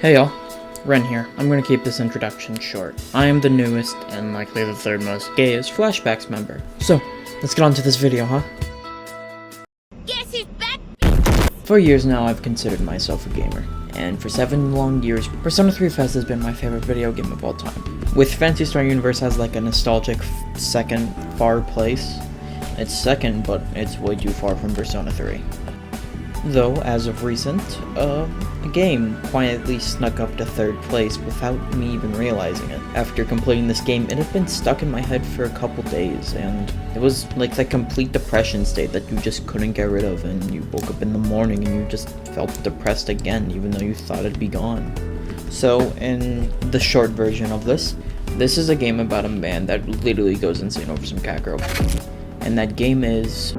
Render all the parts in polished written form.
Hey y'all, Ren here. I'm gonna keep this introduction short. I am the newest, and likely the third most gayest Flashbacks member. So, let's get on to this video, huh? Guess who's back? For years now, I've considered myself a gamer, and for 7 long years, Persona 3 Fest has been my favorite video game of all time. With Phantasy Star Universe has like a nostalgic second far place. It's second, but it's way too far from Persona 3. Though, as of recent, a game quietly snuck up to third place without me even realizing it. After completing this game, it had been stuck in my head for a couple days, and it was like that complete depression state that you just couldn't get rid of, and you woke up in the morning and you just felt depressed again, even though you thought it'd be gone. So, in the short version of this is a game about a man that literally goes insane over some cat girl. And that game is...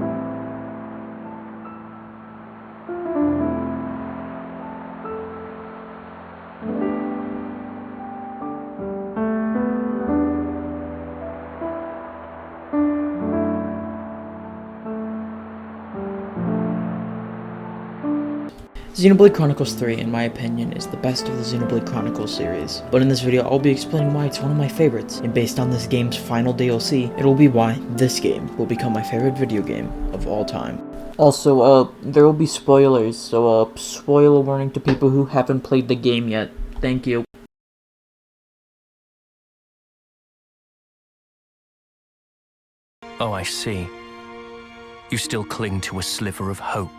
Xenoblade Chronicles 3, in my opinion, is the best of the Xenoblade Chronicles series, but in this video I'll be explaining why it's one of my favorites, and based on this game's final DLC, it will be why this game will become my favorite video game of all time. Also, there will be spoilers, so spoiler warning to people who haven't played the game yet. Thank you. Oh, I see. You still cling to a sliver of hope.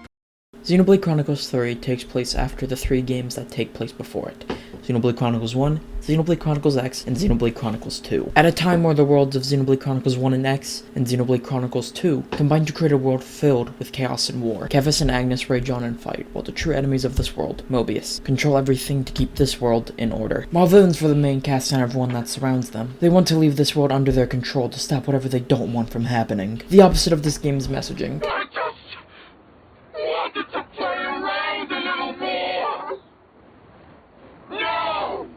Xenoblade Chronicles 3 takes place after the 3 games that take place before it. Xenoblade Chronicles 1, Xenoblade Chronicles X, and Xenoblade Chronicles 2. At a time where the worlds of Xenoblade Chronicles 1 and X and Xenoblade Chronicles 2 combine to create a world filled with chaos and war. Kevis and Agnes rage on and fight, while the true enemies of this world, Mobius, control everything to keep this world in order. While villains for the main cast and everyone that surrounds them, they want to leave this world under their control to stop whatever they don't want from happening. The opposite of this game's messaging. I just wanted to play around a little more. No!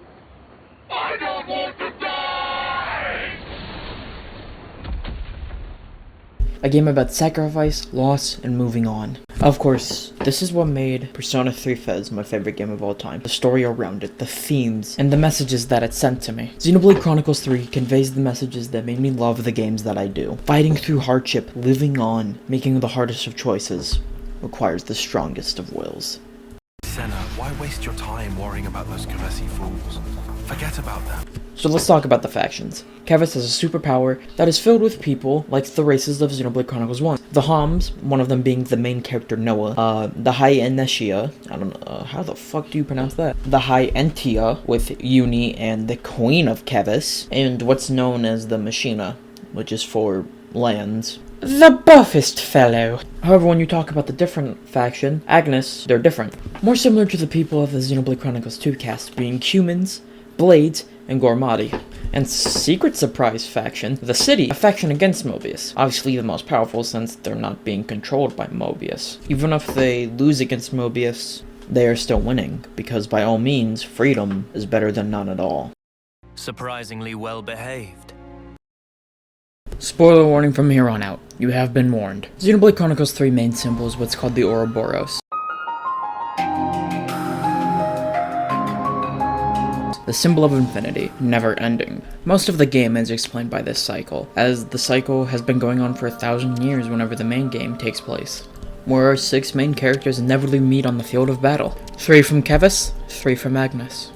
I don't want to die! A game about sacrifice, loss, and moving on. Of course, this is what made Persona 3 Fez my favorite game of all time. The story around it, the themes, and the messages that it sent to me. Xenoblade Chronicles 3 conveys the messages that made me love the games that I do. Fighting through hardship, living on, making the hardest of choices, requires the strongest of wills. Senna, why waste your time worrying about those Kavesi fools? Forget about them. So let's talk about the factions. Kevis has a superpower that is filled with people like the races of Xenoblade Chronicles 1. The Homs, one of them being the main character Noah, the High-Enetia, I don't know, how the fuck do you pronounce that? The High-Entia with Uni and the Queen of Kevis, and what's known as the Machina, which is for lands. The buffest fellow. However, when you talk about the different faction, Agnes, they're different. More similar to the people of the Xenoblade Chronicles 2 cast, being humans, Blades, and Gormati. And Secret Surprise faction, the City, a faction against Mobius. Obviously the most powerful since they're not being controlled by Mobius. Even if they lose against Mobius, they are still winning, because by all means, freedom is better than none at all. Surprisingly well behaved. Spoiler warning from here on out. You have been warned. Xenoblade Chronicles 3 main symbol is what's called the Ouroboros. The symbol of infinity, never ending. Most of the game is explained by this cycle, as the cycle has been going on for 1,000 years whenever the main game takes place. Where our 6 main characters inevitably meet on the field of battle. 3 from Kevis, 3 from Agnes.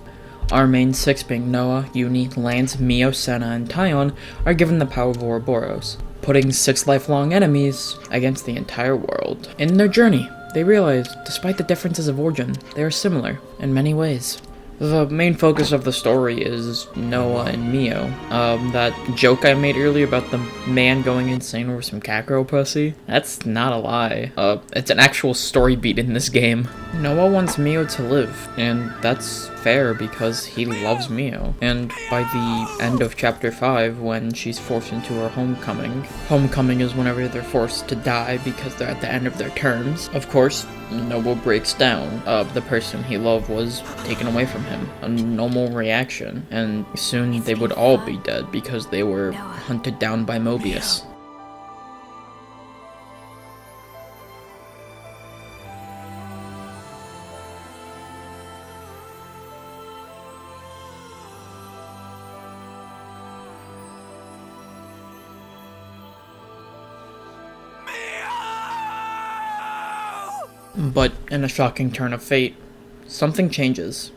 Our main 6 being Noah, Uni, Lance, Mio, Senna, and Taion are given the power of Ouroboros, putting 6 lifelong enemies against the entire world. In their journey, they realize, despite the differences of origin, they are similar in many ways. The main focus of the story is Noah and Mio. That joke I made earlier about the man going insane over some cat girl pussy, that's not a lie. It's an actual story beat in this game. Noah wants Mio to live, and that's fair because he loves Mio. And by the end of chapter 5, when she's forced into her homecoming is whenever they're forced to die because they're at the end of their terms. Of course, Noah breaks down. The person he loved was taken away from him. A normal reaction. And soon they would all be dead because they were hunted down by Mobius. But in a shocking turn of fate, something changes.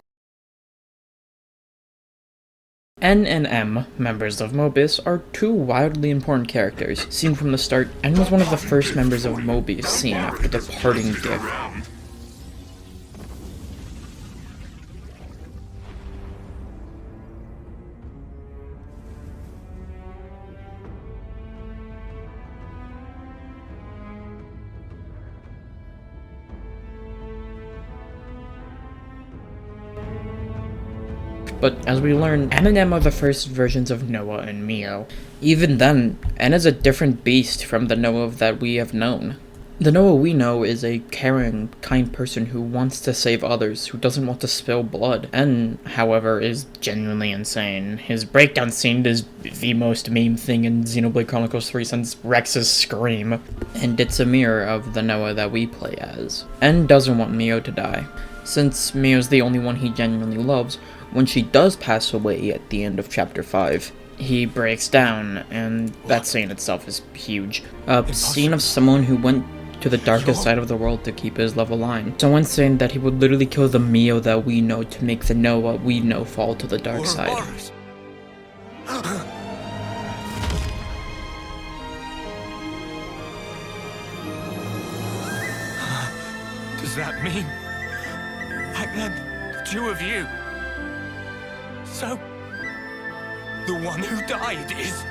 N and M, members of Mobius, are two wildly important characters. Seen from the start, N was one of the first members of Mobius seen after departing Dick. But as we learn, N and M are the first versions of Noah and Mio. Even then, N is a different beast from the Noah that we have known. The Noah we know is a caring, kind person who wants to save others, who doesn't want to spill blood. N, however, is genuinely insane. His breakdown scene is the most meme thing in Xenoblade Chronicles 3 since Rex's scream. And it's a mirror of the Noah that we play as. N doesn't want Mio to die. Since Mio's the only one he genuinely loves, when she does pass away at the end of Chapter 5, he breaks down, and that scene itself is huge. A scene of someone who went to the darkest side of the world to keep his love alive. Someone saying that he would literally kill the Mio that we know to make the Noah we know fall to the dark side. Does that mean... back then, the two of you... So, the one who died is...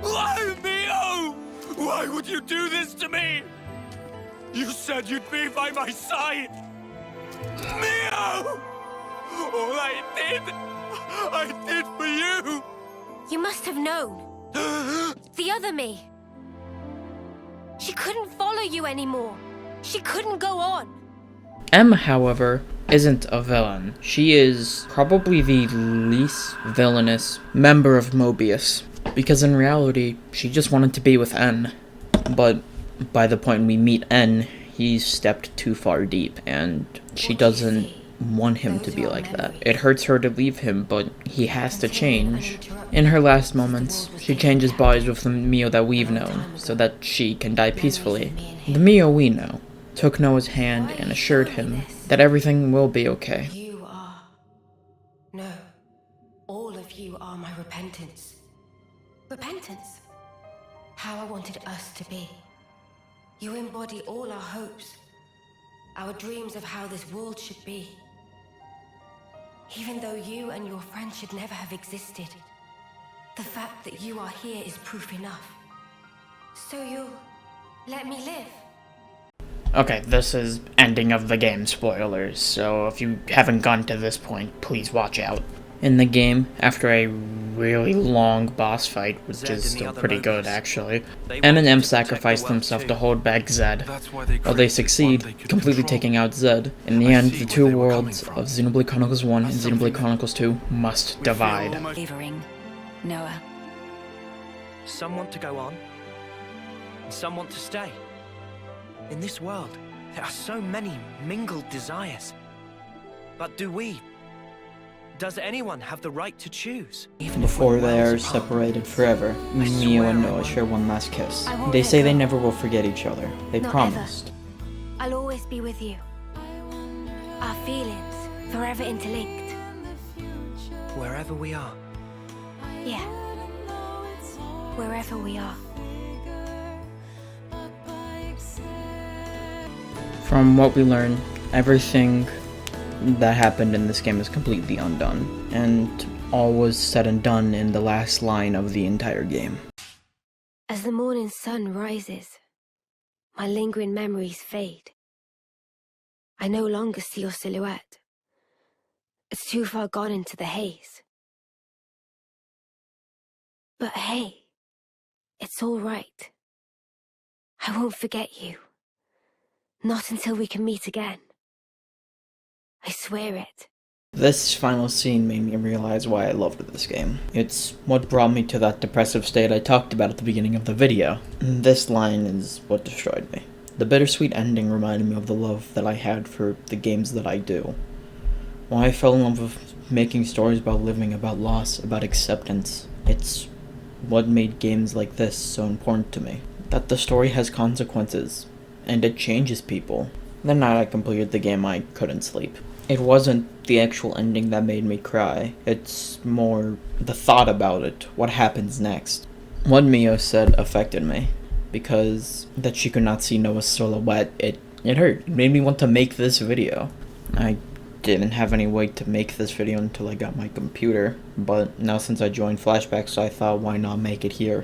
Why, Mio? Why would you do this to me? You said you'd be by my side! Mio! All I did for you! You must have known. The other me. She couldn't follow you anymore. She couldn't go on. M, however, isn't a villain. She is probably the least villainous member of Mobius, because in reality, she just wanted to be with N. But by the point we meet N, he's stepped too far deep, and she doesn't want him to be like that. It hurts her to leave him, but he has to change. In her last moments, she changes bodies with the Mio that we've known, so that she can die peacefully. The Mio we know took Noah's hand and assured him that everything will be okay. You are... No. All of you are my repentance. Repentance? How I wanted us to be. You embody all our hopes. Our dreams of how this world should be. Even though you and your friends should never have existed, the fact that you are here is proof enough. So you'll let me live. Okay, this is ending of the game spoilers, so if you haven't gotten to this point, please watch out. In the game, after a really long boss fight, which is still pretty good actually, N and M sacrifice themselves to hold back Zed. While they succeed, completely taking out Zed, in the end, the two worlds of Xenoblade Chronicles 1 and Xenoblade Chronicles 2 must divide. Wavering, Noah. Some want to go on, and some want to stay. In this world, there are so many mingled desires. But do we? Does anyone have the right to choose? Before they are separated forever, Mio and Noah share one last kiss. They say they never will forget each other. They Not promised. I'll always be with you. Our feelings, forever interlinked. Wherever we are. Yeah. Wherever we are. From what we learn, everything that happened in this game is completely undone, and all was said and done in the last line of the entire game. As the morning sun rises, my lingering memories fade. I no longer see your silhouette. It's too far gone into the haze. But hey, it's all right. I won't forget you. Not until we can meet again. I swear it. This final scene made me realize why I loved this game. It's what brought me to that depressive state I talked about at the beginning of the video. This line is what destroyed me. The bittersweet ending reminded me of the love that I had for the games that I do. Why I fell in love with making stories about living, about loss, about acceptance. It's what made games like this so important to me. That the story has consequences, and it changes people. The night I completed the game, I couldn't sleep. It wasn't the actual ending that made me cry. It's more the thought about it, what happens next. What Mio said affected me, because that she could not see Noah's silhouette, it hurt. It made me want to make this video. I didn't have any way to make this video until I got my computer, but now since I joined Flashbacks, I thought why not make it here.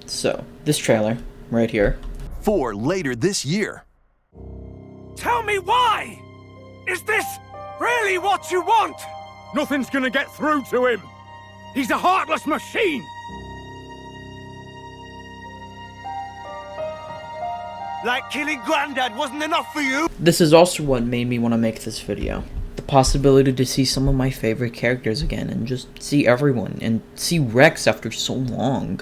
So, this trailer, right here. For later this year. Tell me why! Is this really what you want? Nothing's gonna get through to him. He's a heartless machine. Like killing Granddad wasn't enough for you? This is also what made me want to make this video. The possibility to see some of my favorite characters again, and just see everyone, and see Rex after so long.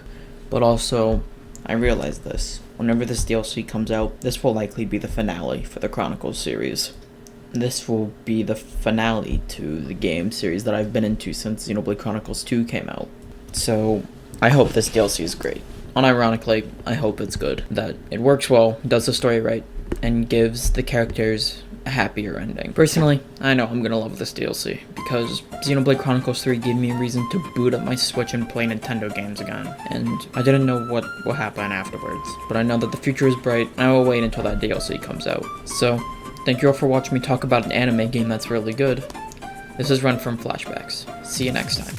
But also, I realized this. Whenever this DLC comes out, this will likely be the finale for the Chronicles series. This will be the finale to the game series that I've been into since Xenoblade Chronicles 2 came out. So, I hope this DLC is great. Unironically, I hope it's good. That it works well, does the story right, and gives the characters a happier ending. Personally, I know I'm gonna love this DLC, because Xenoblade Chronicles 3 gave me a reason to boot up my Switch and play Nintendo games again, and I didn't know what will happen afterwards. But I know that the future is bright, and I will wait until that DLC comes out. So, thank you all for watching me talk about an anime game that's really good. This is Ren from Flashbacks. See you next time.